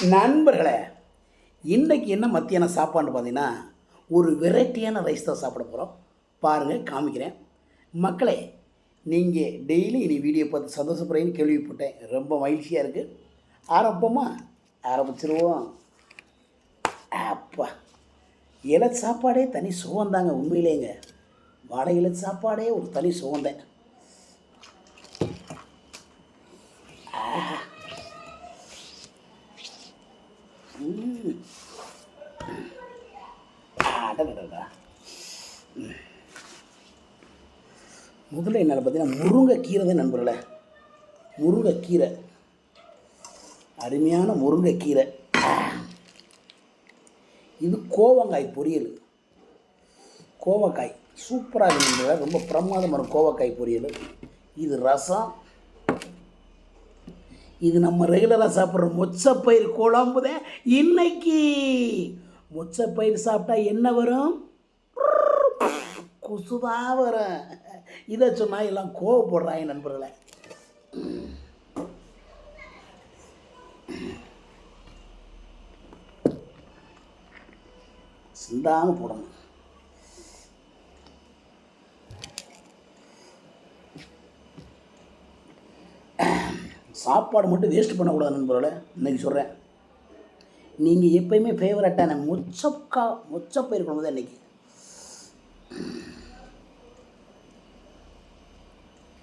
நண்பர்களே, இன்றைக்கி என்ன மத்தியானம் சாப்பாடுன்னு பார்த்தீங்கன்னா, ஒரு வெரைட்டியான ரைஸ் தான் சாப்பிட போகிறோம். பாருங்கள், காமிக்கிறேன். மக்களே, நீங்கள் டெய்லி இனி வீடியோ பார்த்து சந்தோஷப்படுறீங்கன்னு கேள்விப்பட்டேன். ரொம்ப மகிழ்ச்சியாக இருக்குது. ஆரம்பமா ஆரம்பிச்சிருவோம். அப்பா, இலை சாப்பாடே தனி சுகந்தாங்க. உண்மையிலேங்க, வாழை இலை சாப்பாடே ஒரு தனி சுகந்தேன். அடடடா. முதல்ல என்னால் பார்த்தீங்கன்னா முருங்கைக்கீரை தான் நண்பர்களே. முருங்கைக்கீரை, அருமையான முருங்கைக்கீரை. இது கோவக்காய் பொரியல். கோவக்காய் சூப்பராக இருக்குது. ரொம்ப பிரமாதமான கோவக்காய் பொரியல். இது ரசம். இது நம்ம ரெகுலராக சாப்பிட்ற மொச்சப்பயிர் குழம்பு தான். இன்னைக்கு மொச்சப்பயிர் சாப்பிட்டா என்ன வரும்? கொசுதான் வரும். இதை சொன்னால் எல்லாம் கோவப்படுறாங்க நண்பர்களை. சிந்தாமல் போடணும். சாப்பாடு மட்டும் வேஸ்ட் பண்ணக்கூடாது நண்பர்களே. இன்றைக்கி சொல்கிறேன், நீங்கள் எப்போயுமே ஃபேவரட்டான மொச்சப்பயிர் குழம்பு தான் இன்றைக்கி.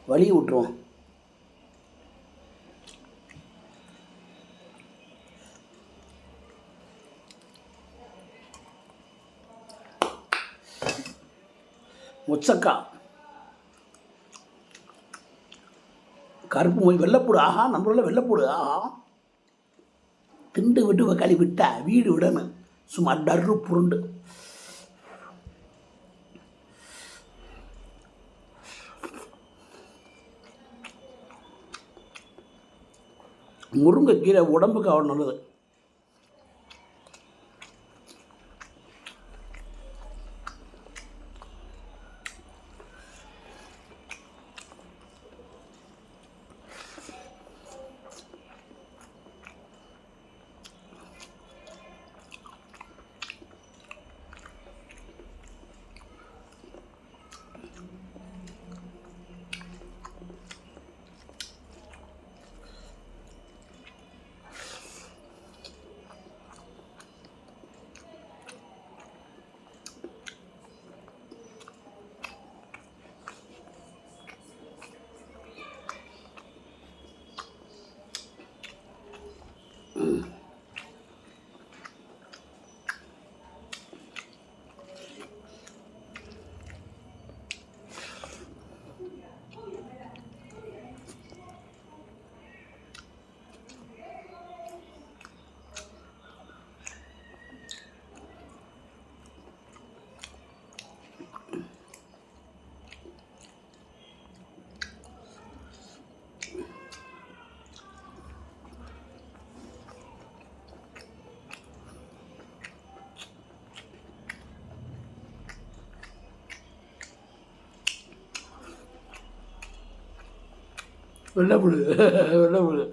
வழி விட்டுருவோம். மொச்சக்காய், கருப்பு மொழி, வெள்ளைப்பூடு. ஆஹா, நம்மள வெள்ளைப்பூடு. ஆஹா, திண்டு விட்டு களி விட்டா வீடு விடணும். சும்மா டர்ரு புருண்டு. முருங்கைக்கீரை உடம்புக்கு அவ்வளோ நல்லது. வெள்ளைப்பூடு, வெள்ளைப்பூடு.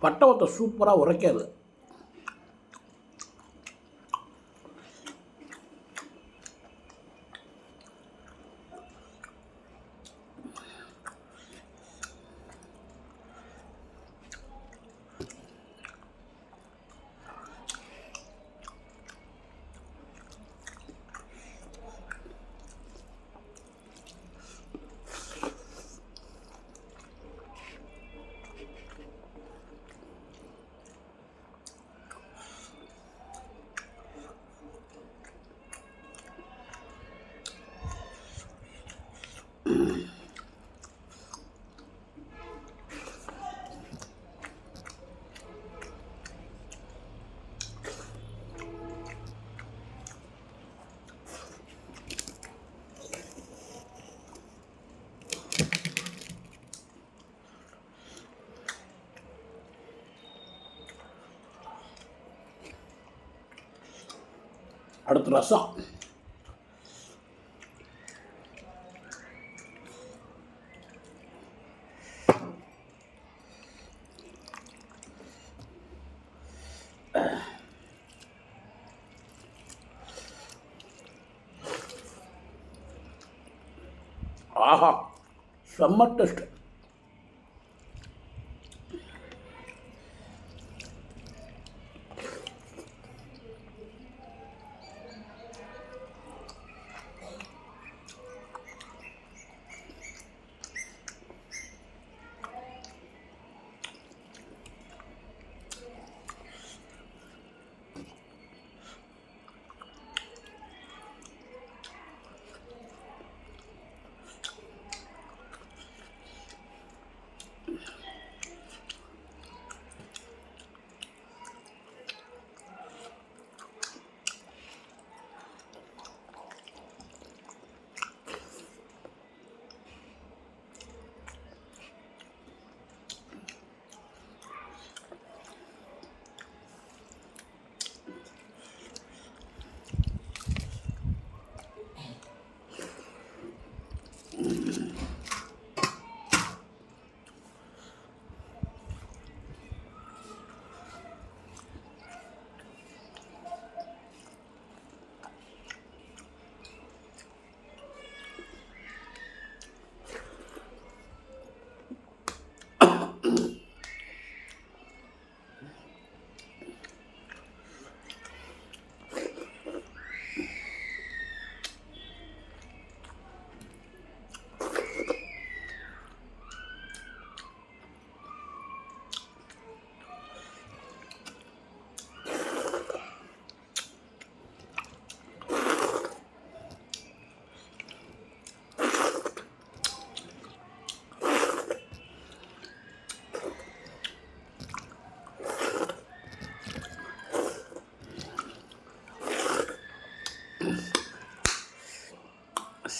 பட்டவத்தை சூப்பராக உரைக்காது. அடுத்து ரசம். ஆஹா, செம்ம டேஸ்ட்.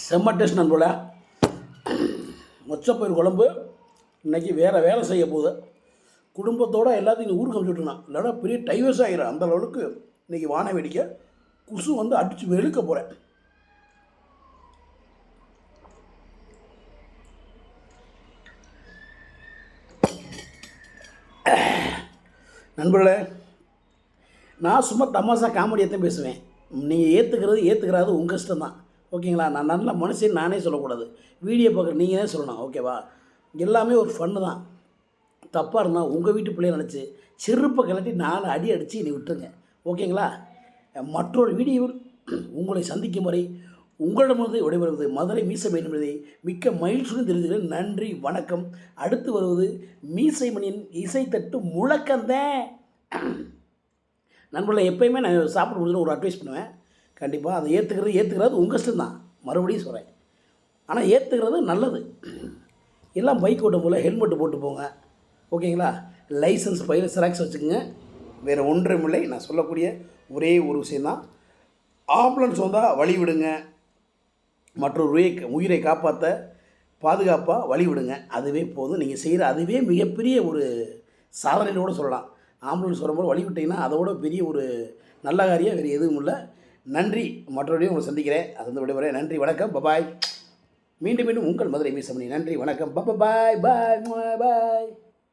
செம்ம டேஸ்ட் நண்பர்களே. மொச்சப்பயிர் குழம்பு இன்றைக்கி வேறு வேலை செய்ய போகுது. குடும்பத்தோடு எல்லாத்தையும் இங்கே ஊருக்கு அனுப்பிச்சுட்ருந்தான், இல்லைனா பெரிய டைவர்ஸ் ஆகிடும். அந்த அளவுக்கு இன்றைக்கி வான வேடிக்கை குசு வந்து அடித்து வெளுக்க போகிறேன். நண்பர்களே, நான் சும்மா தமாசா காமெடியத்தான் பேசுவேன். நீங்கள் ஏற்றுக்கிறது உங்கள் இஷ்டம் தான். ஓகேங்களா? நான் நல்ல மனுஷன் நானே சொல்லக்கூடாது, வீடியோ பார்க்குற நீங்கள் தான் சொல்லணும். ஓகேவா? எல்லாமே ஒரு ஃபன்னு தான். தப்பாக இருந்தால் உங்கள் வீட்டு பிள்ளைய நினச்சி செருப்பை கலட்டி 4 அடி அடித்து என்னை விட்டுருங்க. ஓகேங்களா? மற்றொரு வீடியோவில் உங்களை சந்திக்கும் வரை உங்களிடமிருந்து விடைபெறுவது மதுரை மீசை மணி என்பதை மிக்க மகிழ்ச்சியுடன் தெரிவிக்கிறேன். நன்றி, வணக்கம். அடுத்து வருவது மீசை மணியின் இசைத்தட்டு முழக்கந்தேன். நண்பர்களை எப்போயுமே நான் சாப்பிட முடிஞ்சு ஒரு அட்வைஸ் பண்ணுவேன். கண்டிப்பாக அதை ஏற்றுக்கிறது உங்கள் இஷ்டம் தான். மறுபடியும் சொல்கிறேன், ஆனால் ஏற்றுக்கிறது நல்லது. எல்லாம் பைக் ஓட்டும் போல் ஹெல்மெட்டு போட்டு போங்க. ஓகேங்களா? லைசன்ஸ் பையில் சிராக்ஸ் வச்சுக்கோங்க. வேறு ஒன்றும் இல்லை. நான் சொல்லக்கூடிய ஒரே ஒரு விஷயந்தான், ஆம்புலன்ஸ் வந்தால் வழி விடுங்க. மற்றொரு உயிரை காப்பாற்ற பாதுகாப்பாக வழி விடுங்க. அதுவே போதும். நீங்கள் செய்கிற அதுவே மிகப்பெரிய ஒரு சாதனையோடு சொல்லலாம். ஆம்புலன்ஸ் வரும்போது வழி விட்டிங்கன்னா அதோட பெரிய ஒரு நல்ல காரியம் வேறு எதுவும் இல்லை. நன்றி. மற்றபடியும் உங்களை சந்திக்கிறேன். அது வந்து விடைபெறேன். நன்றி, வணக்கம், பபாய். மீண்டும் உங்கள் மதுரை மீசமணி. நன்றி, வணக்கம், பாய் பாய் பாய்.